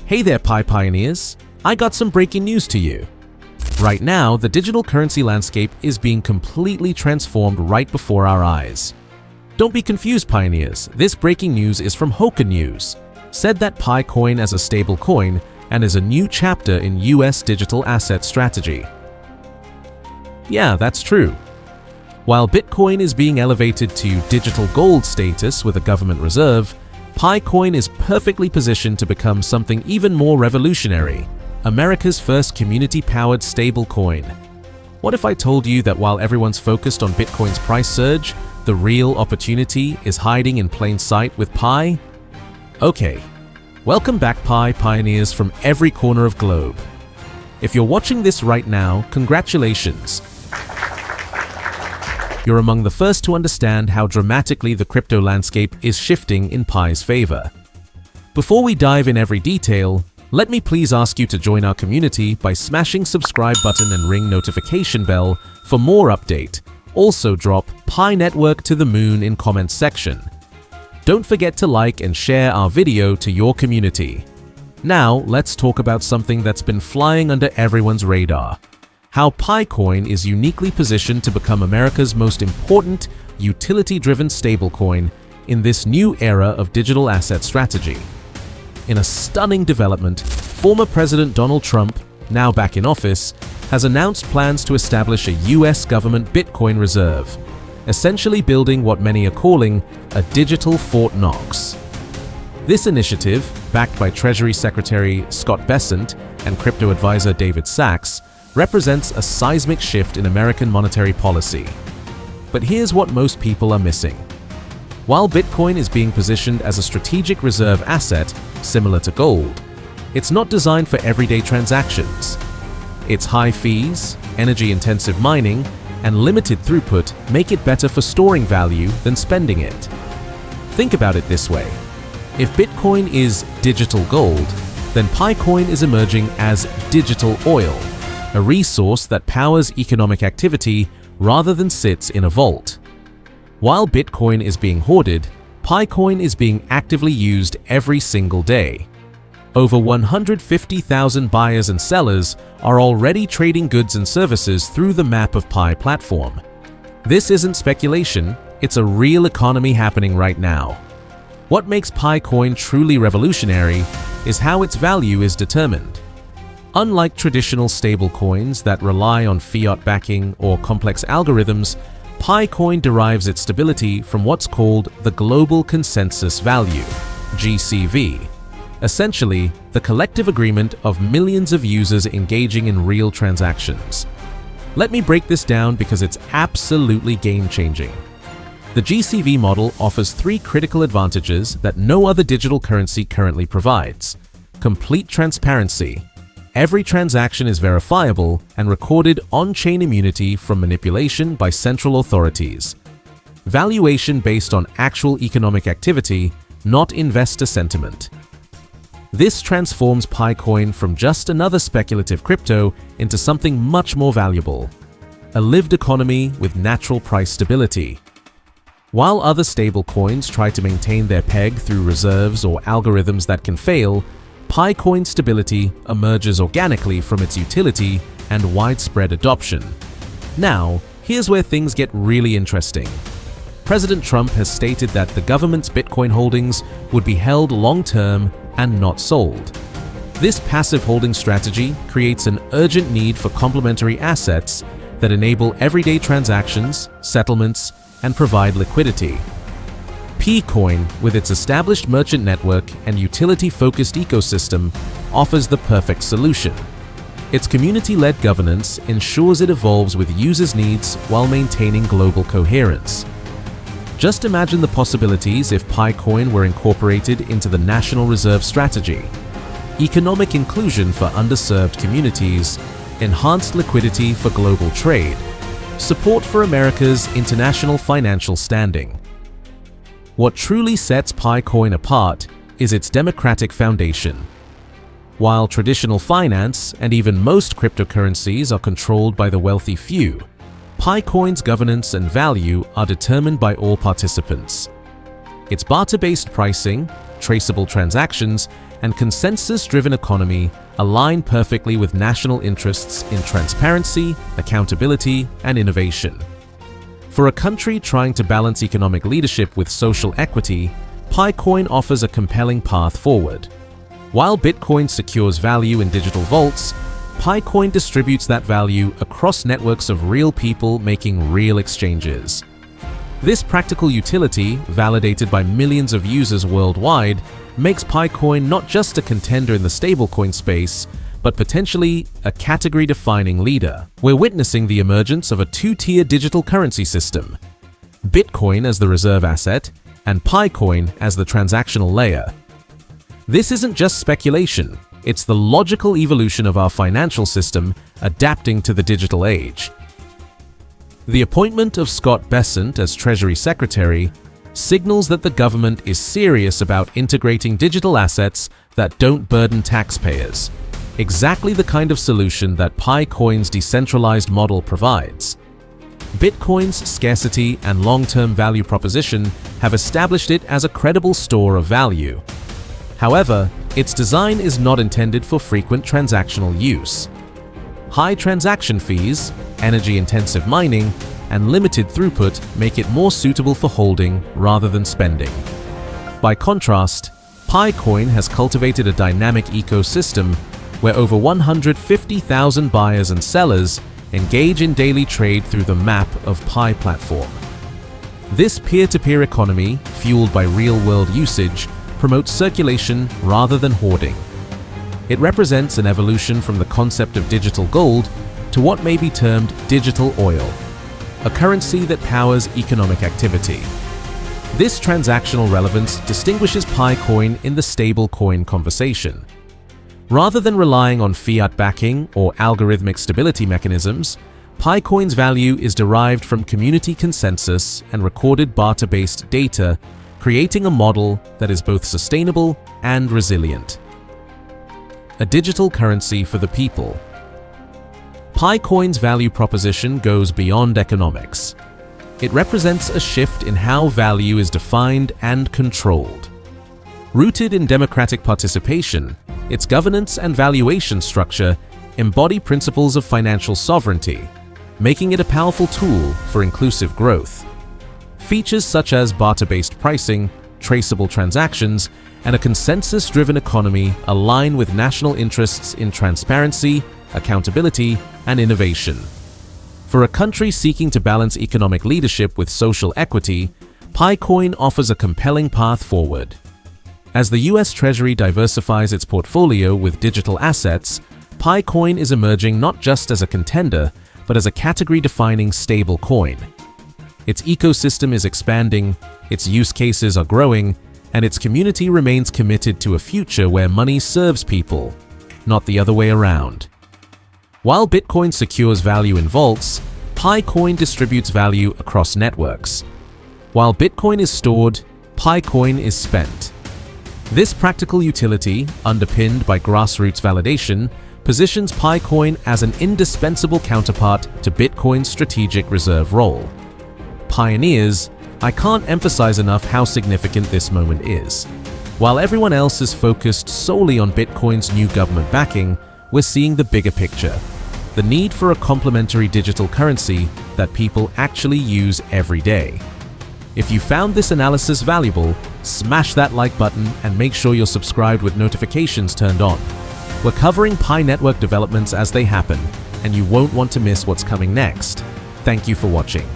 Hey there, Pi Pioneers! I got some breaking news to you. Right now, the digital currency landscape is being completely transformed right before our eyes. Don't be confused, Pioneers. This breaking news is from Hoka News. Said that Pi coin as a stable coin and is a new chapter in US digital asset strategy. Yeah, that's true. While Bitcoin is being elevated to digital gold status with a government reserve, Pi coin is perfectly positioned to become something even more revolutionary, America's first community-powered stablecoin. What if I told you that while everyone's focused on Bitcoin's price surge, the real opportunity is hiding in plain sight with Pi? Okay, welcome back, Pi Pioneers from every corner of globe. If you're watching this right now, congratulations. You're among the first to understand how dramatically the crypto landscape is shifting in Pi's favor. Before we dive in every detail, let me please ask you to join our community by smashing subscribe button and ring notification bell for more update. Also drop Pi Network to the moon in comments section. Don't forget to like and share our video to your community. Now let's talk about something that's been flying under everyone's radar. How Pi coin is uniquely positioned to become America's most important utility-driven stablecoin in this new era of digital asset strategy. In a stunning development, former President Donald Trump, now back in office, has announced plans to establish a US government Bitcoin reserve, essentially building what many are calling a digital Fort Knox. This initiative, backed by Treasury Secretary Scott Bessent and crypto advisor David Sachs, represents a seismic shift in American monetary policy. But here's what most people are missing. While Bitcoin is being positioned as a strategic reserve asset, similar to gold, it's not designed for everyday transactions. Its high fees, energy-intensive mining, and limited throughput make it better for storing value than spending it. Think about it this way. If Bitcoin is digital gold, then Pi coin is emerging as digital oil, a resource that powers economic activity rather than sits in a vault. While Bitcoin is being hoarded, Pi coin is being actively used every single day. Over 150,000 buyers and sellers are already trading goods and services through the Map of Pi platform. This isn't speculation, it's a real economy happening right now. What makes Pi coin truly revolutionary is how its value is determined. Unlike traditional stablecoins that rely on fiat backing or complex algorithms, Pi coin derives its stability from what's called the Global Consensus Value, GCV, essentially the collective agreement of millions of users engaging in real transactions. Let me break this down because it's absolutely game-changing. The GCV model offers three critical advantages that no other digital currency currently provides: complete transparency. Every transaction is verifiable and recorded on-chain immunity from manipulation by central authorities. Valuation based on actual economic activity, not investor sentiment. This transforms Pi coin from just another speculative crypto into something much more valuable: a lived economy with natural price stability. While other stablecoins try to maintain their peg through reserves or algorithms that can fail, Pi coin stability emerges organically from its utility and widespread adoption. Now, here's where things get really interesting. President Trump has stated that the government's Bitcoin holdings would be held long-term and not sold. This passive holding strategy creates an urgent need for complementary assets that enable everyday transactions, settlements, and provide liquidity. P-Coin, with its established merchant network and utility-focused ecosystem, offers the perfect solution. Its community-led governance ensures it evolves with users' needs while maintaining global coherence. Just imagine the possibilities if Pi coin were incorporated into the National Reserve strategy. Economic inclusion for underserved communities, enhanced liquidity for global trade, support for America's international financial standing. What truly sets Pi coin apart is its democratic foundation. While traditional finance and even most cryptocurrencies are controlled by the wealthy few, Pi coin's governance and value are determined by all participants. Its barter-based pricing, traceable transactions, and consensus-driven economy align perfectly with national interests in transparency, accountability, and innovation. For a country trying to balance economic leadership with social equity, PiCoin offers a compelling path forward. While Bitcoin secures value in digital vaults, PiCoin distributes that value across networks of real people making real exchanges. This practical utility, validated by millions of users worldwide, makes PiCoin not just a contender in the stablecoin space, but potentially a category-defining leader. We're witnessing the emergence of a two-tier digital currency system: Bitcoin as the reserve asset and PiCoin as the transactional layer. This isn't just speculation, it's the logical evolution of our financial system adapting to the digital age. The appointment of Scott Bessent as Treasury Secretary signals that the government is serious about integrating digital assets that don't burden taxpayers, exactly the kind of solution that PiCoin's decentralized model provides. Bitcoin's scarcity and long-term value proposition have established it as a credible store of value. However, its design is not intended for frequent transactional use. High transaction fees, energy-intensive mining, and limited throughput make it more suitable for holding rather than spending. By contrast, PiCoin has cultivated a dynamic ecosystem where over 150,000 buyers and sellers engage in daily trade through the map of Pi platform. This peer-to-peer economy, fueled by real-world usage, promotes circulation rather than hoarding. It represents an evolution from the concept of digital gold to what may be termed digital oil, a currency that powers economic activity. This transactional relevance distinguishes PiCoin in the stablecoin conversation. Rather than relying on fiat backing or algorithmic stability mechanisms, PiCoin's value is derived from community consensus and recorded barter-based data, creating a model that is both sustainable and resilient. A digital currency for the people. PiCoin's value proposition goes beyond economics. It represents a shift in how value is defined and controlled. Rooted in democratic participation, its governance and valuation structure embody principles of financial sovereignty, making it a powerful tool for inclusive growth. Features such as barter-based pricing, traceable transactions, and a consensus-driven economy align with national interests in transparency, accountability, and innovation. For a country seeking to balance economic leadership with social equity, PiCoin offers a compelling path forward. As the US Treasury diversifies its portfolio with digital assets, PiCoin is emerging not just as a contender, but as a category-defining stable coin. Its ecosystem is expanding, its use cases are growing, and its community remains committed to a future where money serves people, not the other way around. While Bitcoin secures value in vaults, PiCoin distributes value across networks. While Bitcoin is stored, PiCoin is spent. This practical utility, underpinned by grassroots validation, positions PiCoin as an indispensable counterpart to Bitcoin's strategic reserve role. Pioneers, I can't emphasize enough how significant this moment is. While everyone else is focused solely on Bitcoin's new government backing, we're seeing the bigger picture: the need for a complementary digital currency that people actually use every day. If you found this analysis valuable, smash that like button and make sure you're subscribed with notifications turned on. We're covering Pi network developments as they happen, and you won't want to miss what's coming next. Thank you for watching.